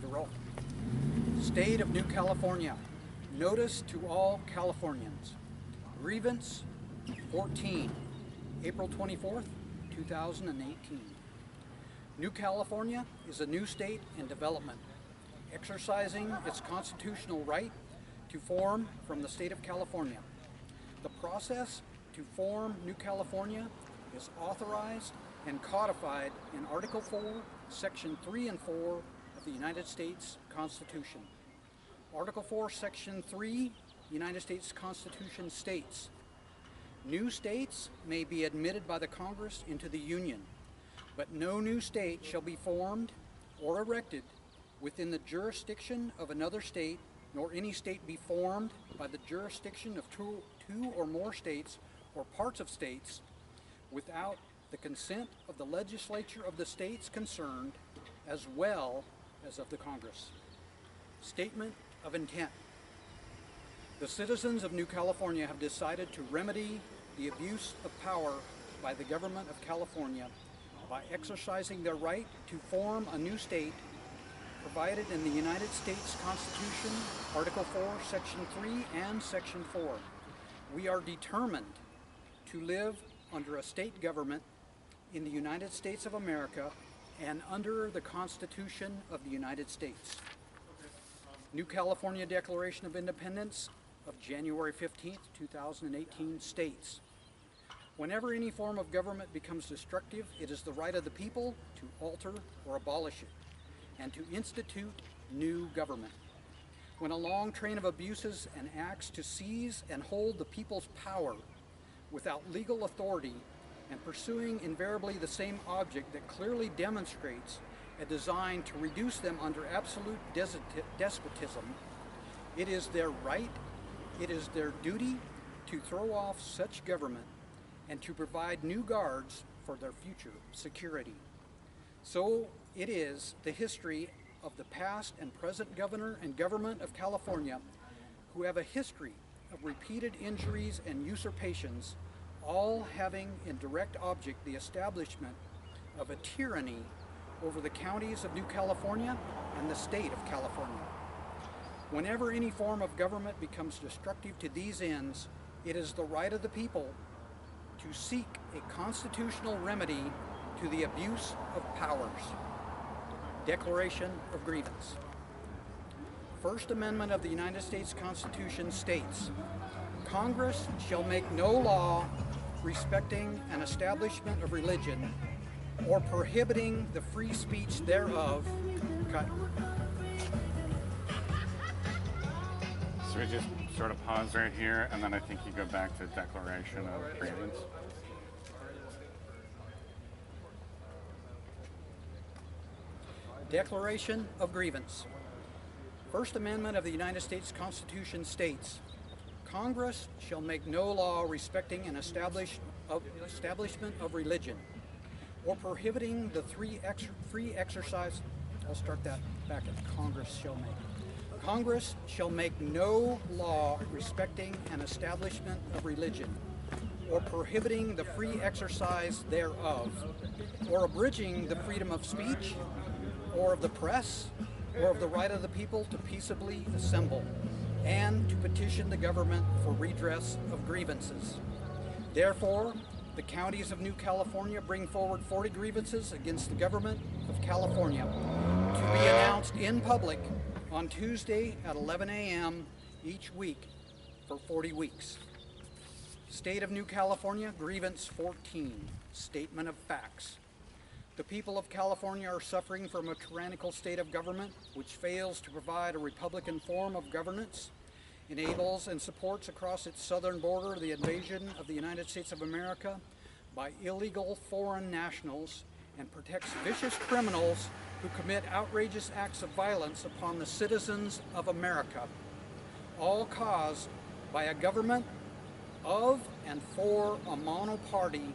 the roll. State of New California. Notice to all Californians. Grievance 14, April 24th, 2018. New California is a new state in development, exercising its constitutional right to form from the state of California. The process to form New California is authorized and codified in Article 4, Section 3 and 4 of the United States Constitution. Article 4, Section 3, United States Constitution states, "New states may be admitted by the Congress into the Union, but no new state shall be formed or erected within the jurisdiction of another state, nor any state be formed by the jurisdiction of two or more states or parts of states without the consent of the legislature of the states concerned, as well as of the Congress." Statement of intent. The citizens of New California have decided to remedy the abuse of power by the government of California by exercising their right to form a new state provided in the United States Constitution, Article 4, Section 3 and Section 4. We are determined to live under a state government in the United States of America and under the Constitution of the United States. New California Declaration of Independence of January 15, 2018 states, "Whenever any form of government becomes destructive, it is the right of the people to alter or abolish it, and to institute new government. When a long train of abuses and acts to seize and hold the people's power without legal authority and pursuing invariably the same object that clearly demonstrates a design to reduce them under absolute despotism, it is their right, it is their duty to throw off such government and to provide new guards for their future security. So it is the history of the past and present governor and government of California, who have a history of repeated injuries and usurpations, all having in direct object the establishment of a tyranny over the counties of New California and the state of California. Whenever any form of government becomes destructive to these ends, it is the right of the people to seek a constitutional remedy to the abuse of powers." Declaration of Grievance. First Amendment of the United States Constitution states, "Congress shall make no law respecting an establishment of religion or prohibiting the free speech thereof." Cut. So we just sort of pause right here, and then I think you go back to Declaration of Grievance. Declaration of Grievance. First Amendment of the United States Constitution states, "Congress shall make no law respecting an establishment of religion or prohibiting the free exercise." I'll start that back at Congress shall make. "Congress shall make no law respecting an establishment of religion or prohibiting the free exercise thereof, or abridging the freedom of speech, or of the press, or of the right of the people to peaceably assemble, and to petition the government for redress of grievances. Therefore, the counties of New California bring forward 40 grievances against the government of California to be announced in public on Tuesday at 11 a.m. each week for 40 weeks. State of New California, Grievance 14, Statement of Facts. The people of California are suffering from a tyrannical state of government which fails to provide a republican form of governance, enables and supports across its southern border the invasion of the United States of America by illegal foreign nationals, and protects vicious criminals who commit outrageous acts of violence upon the citizens of America, all caused by a government of and for a monoparty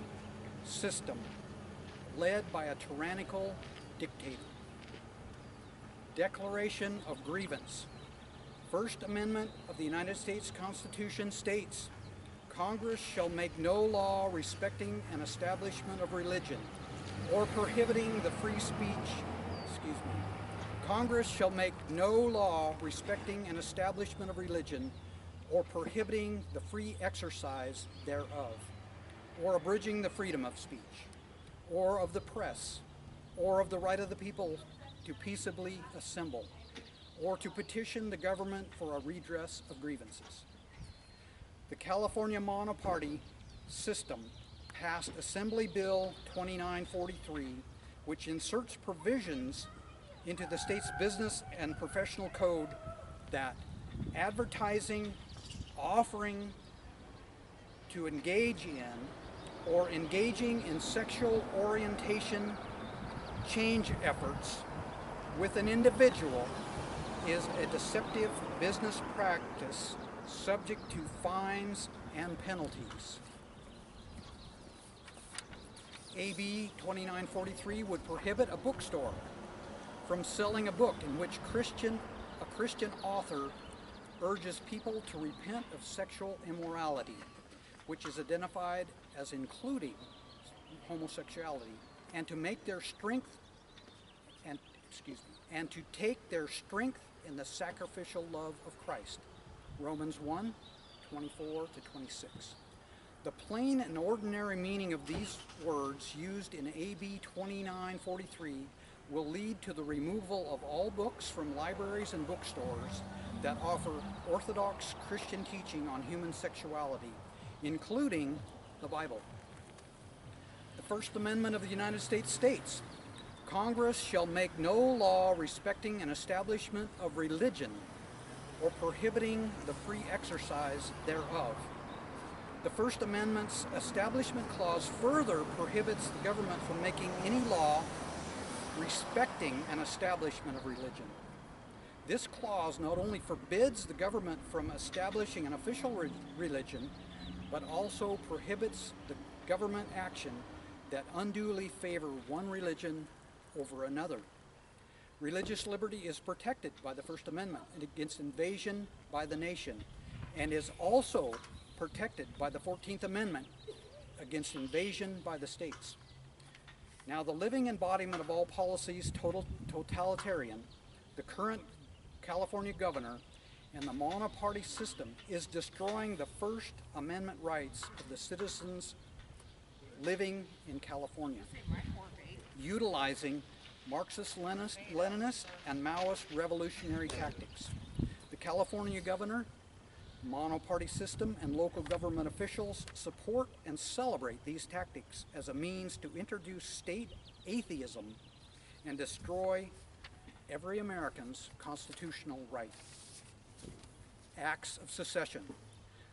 system led by a tyrannical dictator." Declaration of Grievance. First Amendment of the United States Constitution states, "Congress shall make no law respecting an establishment of religion or prohibiting the free speech, Congress shall make no law respecting an establishment of religion or prohibiting the free exercise thereof, or abridging the freedom of speech, or of the press, or of the right of the people to peaceably assemble, or to petition the government for a redress of grievances. The California monoparty system passed Assembly Bill 2943, which inserts provisions into the state's business and professional code that advertising, offering to engage in, or engaging in sexual orientation change efforts with an individual is a deceptive business practice subject to fines and penalties. AB 2943 would prohibit a bookstore from selling a book in which a Christian author urges people to repent of sexual immorality, which is identified as including homosexuality, and to make their strength and to take their strength in the sacrificial love of Christ. Romans 1, 24 to 26. The plain and ordinary meaning of these words used in AB 2943 will lead to the removal of all books from libraries and bookstores that offer orthodox Christian teaching on human sexuality, including the Bible. The First Amendment of the United States states, Congress shall make no law respecting an establishment of religion or prohibiting the free exercise thereof. The First Amendment's Establishment Clause further prohibits the government from making any law respecting an establishment of religion. This clause not only forbids the government from establishing an official religion, but also prohibits the government action that unduly favor one religion over another. Religious liberty is protected by the First Amendment against invasion by the nation, and is also protected by the 14th Amendment against invasion by the states. Now, the living embodiment of all policies totalitarian, the current California governor and the monoparty system is destroying the First Amendment rights of the citizens living in California, utilizing Marxist-Leninist and Maoist revolutionary tactics. The California governor, monoparty system, and local government officials support and celebrate these tactics as a means to introduce state atheism and destroy every American's constitutional right. Acts of secession.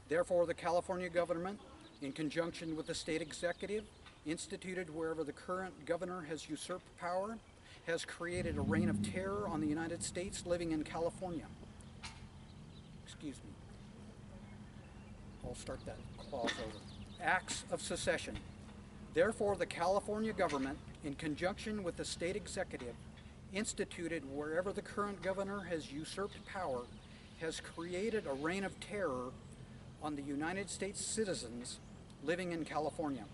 Therefore, the California government, in conjunction with the state executive, instituted wherever the current governor has usurped power, has created a reign of terror on the United States living in California. Excuse me. I'll start that clause over. Acts of secession. Therefore, the California government, in conjunction with the state executive, instituted wherever the current governor has usurped power, has created a reign of terror on the United States citizens living in California,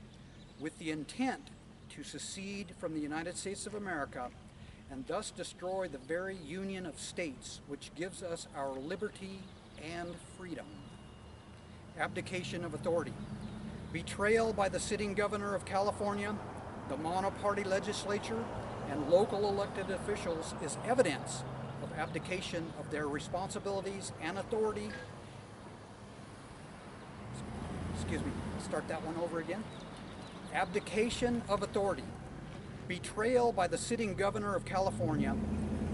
with the intent to secede from the United States of America and thus destroy the very union of states which gives us our liberty and freedom. Abdication of authority. Betrayal by the sitting governor of California, the monoparty legislature, and local elected officials is evidence of abdication of their responsibilities and authority. Excuse me, start that one over again. Abdication of authority. Betrayal by the sitting governor of California,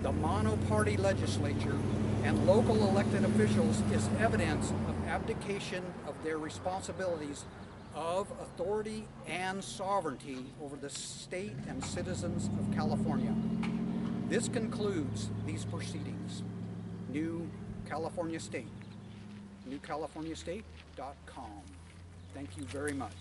the monoparty legislature, and local elected officials is evidence of abdication of their responsibilities of authority and sovereignty over the state and citizens of California. This concludes these proceedings. New California State. NewCaliforniaState.com. Thank you very much.